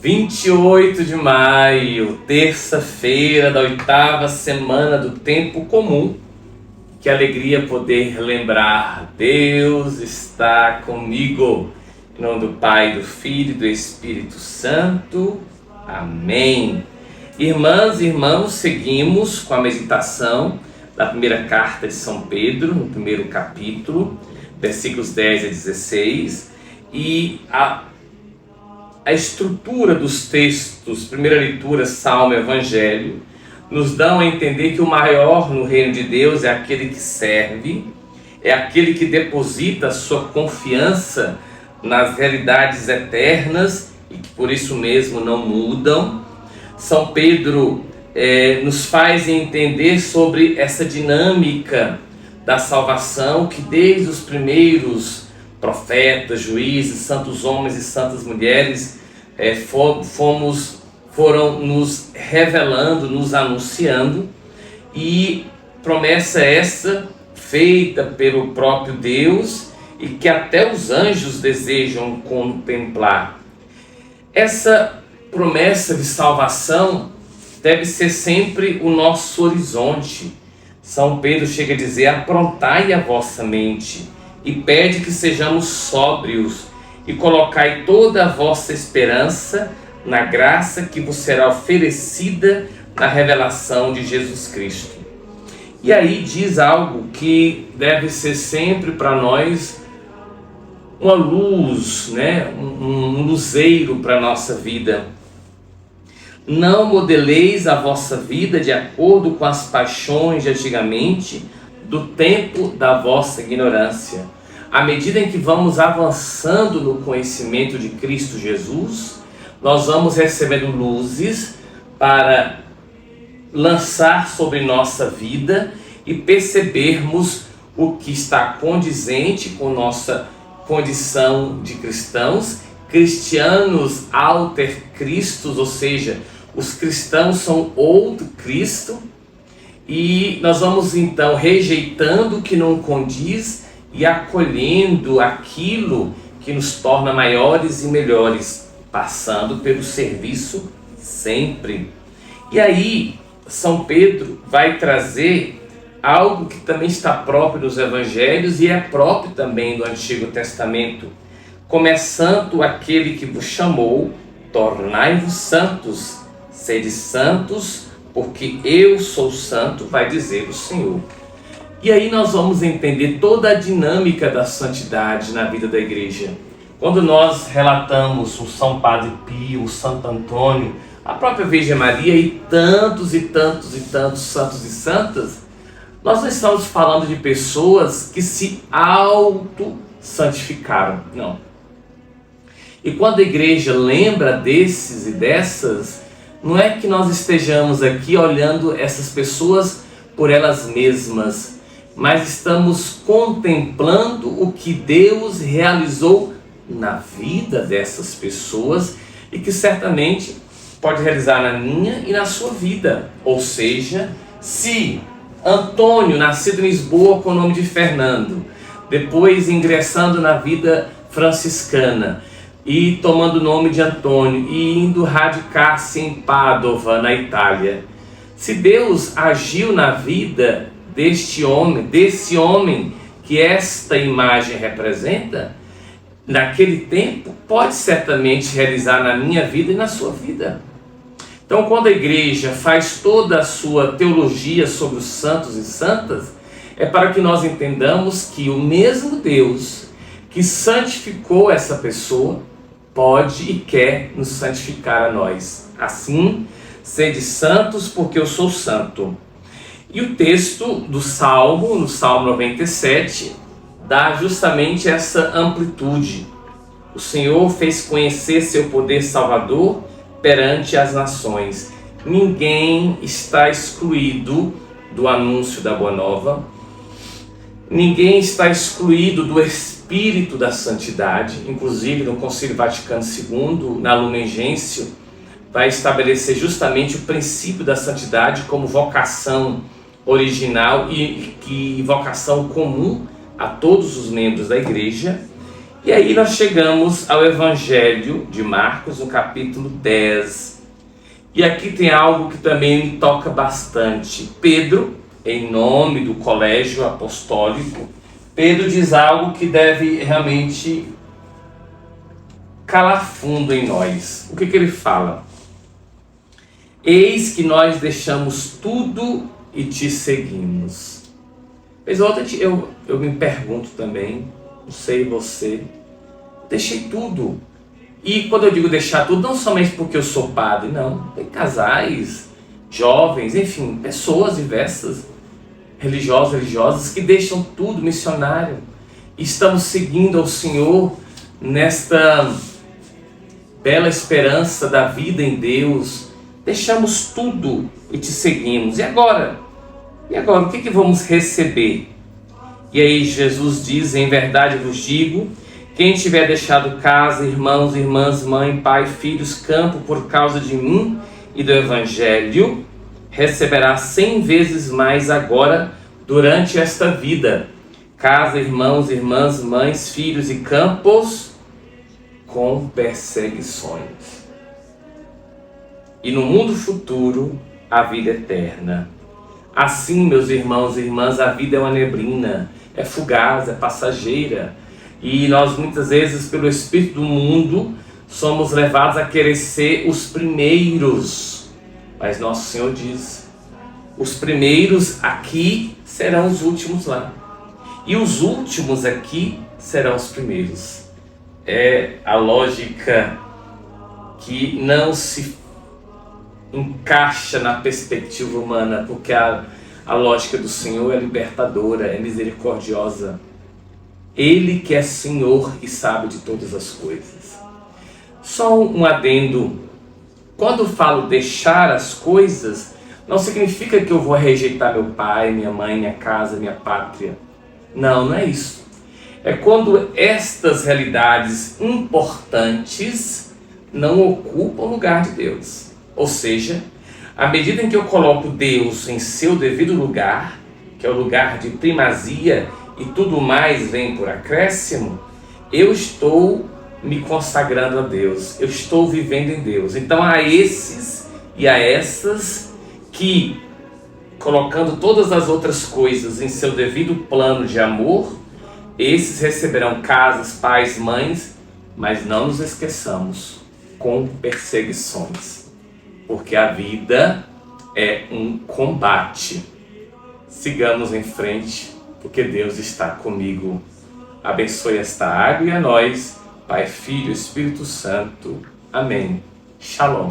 (28 de maio), terça-feira da 8ª semana do Tempo Comum. Que alegria poder lembrar: Deus está comigo. Em nome do Pai, do Filho e do Espírito Santo. Amém. Irmãs e irmãos, seguimos com a meditação da primeira carta de São Pedro, no primeiro capítulo, versículos 10 a 16. E a estrutura dos textos, primeira leitura, Salmo, Evangelho, nos dão a entender que o maior no reino de Deus é aquele que serve, é aquele que deposita a sua confiança nas realidades eternas e que por isso mesmo não mudam. São Pedro nos faz entender sobre essa dinâmica da salvação que desde os primeiros profetas, juízes, santos homens e santas mulheres foram nos revelando, nos anunciando, e promessa essa feita pelo próprio Deus e que até os anjos desejam contemplar. Essa promessa de salvação deve ser sempre o nosso horizonte. São Pedro chega a dizer: aprontai a vossa mente e pede que sejamos sóbrios e colocai toda a vossa esperança na graça que vos será oferecida na revelação de Jesus Cristo. E aí diz algo que deve ser sempre para nós uma luz, um luzeiro para a nossa vida. Não modeleis a vossa vida de acordo com as paixões de antigamente, do tempo da vossa ignorância. À medida em que vamos avançando no conhecimento de Cristo Jesus, nós vamos recebendo luzes para lançar sobre nossa vida e percebermos o que está condizente com nossa condição de cristãos, cristianos alter Christus, ou seja, os cristãos são outro Cristo, e nós vamos então rejeitando o que não condiz e acolhendo aquilo que nos torna maiores e melhores, passando pelo serviço sempre. E aí São Pedro vai trazer algo que também está próprio dos evangelhos e é próprio também do Antigo Testamento. Começando aquele que vos chamou, tornai-vos santos, sede santos, porque eu sou santo, vai dizer o Senhor. E aí nós vamos entender toda a dinâmica da santidade na vida da igreja. Quando nós relatamos o São Padre Pio, o Santo Antônio, a própria Virgem Maria e tantos e tantos e tantos santos e santas, nós não estamos falando de pessoas que se auto-santificaram, não. E quando a igreja lembra desses e dessas, não é que nós estejamos aqui olhando essas pessoas por elas mesmas, mas estamos contemplando o que Deus realizou na vida dessas pessoas e que certamente pode realizar na minha e na sua vida. Ou seja, se Antônio, nascido em Lisboa com o nome de Fernando, depois ingressando na vida franciscana e tomando o nome de Antônio e indo radicar-se em Pádua, na Itália, se Deus agiu na vida desse homem que esta imagem representa, naquele tempo, pode certamente realizar na minha vida e na sua vida. Então, quando a igreja faz toda a sua teologia sobre os santos e santas, é para que nós entendamos que o mesmo Deus que santificou essa pessoa pode e quer nos santificar a nós. Assim, sede santos porque eu sou santo. E o texto do Salmo, no Salmo 97, dá justamente essa amplitude. O Senhor fez conhecer seu poder salvador perante as nações. Ninguém está excluído do anúncio da Boa Nova. Ninguém está excluído do espírito da santidade. Inclusive no Concílio Vaticano II, na Lumen Gentium, vai estabelecer justamente o princípio da santidade como vocação original e vocação comum a todos os membros da igreja. E aí nós chegamos ao Evangelho de Marcos, no capítulo 10. E aqui tem algo que também me toca bastante. Pedro, em nome do colégio apostólico, Pedro diz algo que deve realmente calar fundo em nós. O que ele fala? Eis que nós deixamos tudo e te seguimos. Vez ou outra eu me pergunto também, não sei você, deixei tudo. E quando eu digo deixar tudo, não somente porque eu sou padre, não. Tem casais, jovens, enfim, pessoas diversas, religiosas, que deixam tudo, missionário. E estamos seguindo ao Senhor nesta bela esperança da vida em Deus. Deixamos tudo e te seguimos. E agora? O que vamos receber? E aí Jesus diz, em verdade vos digo, quem tiver deixado casa, irmãos, irmãs, mãe, pai, filhos, campo, por causa de mim e do Evangelho, receberá 100 vezes mais agora, durante esta vida. Casa, irmãos, irmãs, mães, filhos e campos, com perseguições. E no mundo futuro, a vida eterna. Assim, meus irmãos e irmãs, a vida é uma neblina, é fugaz, é passageira. E nós muitas vezes, pelo espírito do mundo, somos levados a querer ser os primeiros. Mas nosso Senhor diz, os primeiros aqui serão os últimos lá. E os últimos aqui serão os primeiros. É a lógica que não se encaixa na perspectiva humana, porque a lógica do Senhor é libertadora, é misericordiosa. Ele que é Senhor e sabe de todas as coisas. Só um adendo. Quando falo deixar as coisas, não significa que eu vou rejeitar meu pai, minha mãe, minha casa, minha pátria. Não é isso. É quando estas realidades importantes não ocupam o lugar de Deus. Ou seja, à medida em que eu coloco Deus em seu devido lugar, que é o lugar de primazia, e tudo mais vem por acréscimo, eu estou me consagrando a Deus, eu estou vivendo em Deus. Então a esses e a essas que, colocando todas as outras coisas em seu devido plano de amor, esses receberão casas, pais, mães, mas não nos esqueçamos, com perseguições. Porque a vida é um combate. Sigamos em frente, porque Deus está comigo. Abençoe esta água e a nós, Pai, Filho e Espírito Santo. Amém. Shalom.